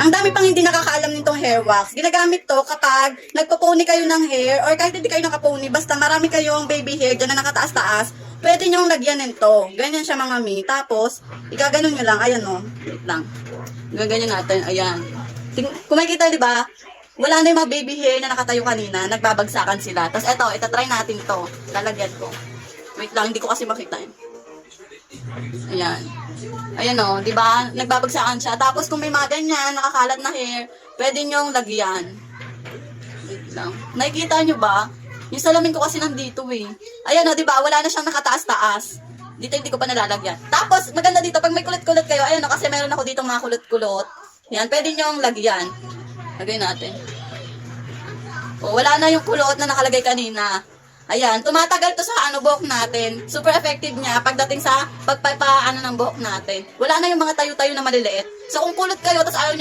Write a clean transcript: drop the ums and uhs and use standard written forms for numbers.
Ang dami pang hindi nakakaalam nitong hair wax. Ginagamit to kapag nagpaponi kayo ng hair or kahit hindi kayo nakaponi, basta marami kayong baby hair dyan na nakataas-taas, pwede nyong lagyan nito. Ganyan siya mga mi. Tapos, igaganon nyo lang. Ayan o. Wait lang. Gaganyan natin. Ayan. Kung makikita, di ba? Wala na yung mga baby hair na nakatayo kanina. Nagbabagsakan sila. Tapos eto, itatry natin to. Lalagyan ko. Wait lang, hindi ko kasi makita yun. Ayan. Ayan o, di ba? Nagbabagsakan siya. Tapos kung may mga ganyan, nakakalat na hair, pwede nyong lagyan. Wait lang. Nakikita nyo ba? Yung salamin ko kasi nandito eh. Ayan o, di ba? Wala na siyang nakataas-taas. Dito hindi ko pa nalalagyan. Tapos, maganda dito, pag may kulot-kulot kayo, ayan o, kasi meron ako dito mga kulot-kulot. Yan, pwede nyong lagyan. Lagay natin. O, wala na yung kulot na nakalagay kanina. Ayan, tumatagal to sa buhok natin. Super effective niya pagdating sa pagpapaano ng buhok natin. Wala na yung mga tayo-tayo na maliliit. So kung kulot kayo, tapos ayaw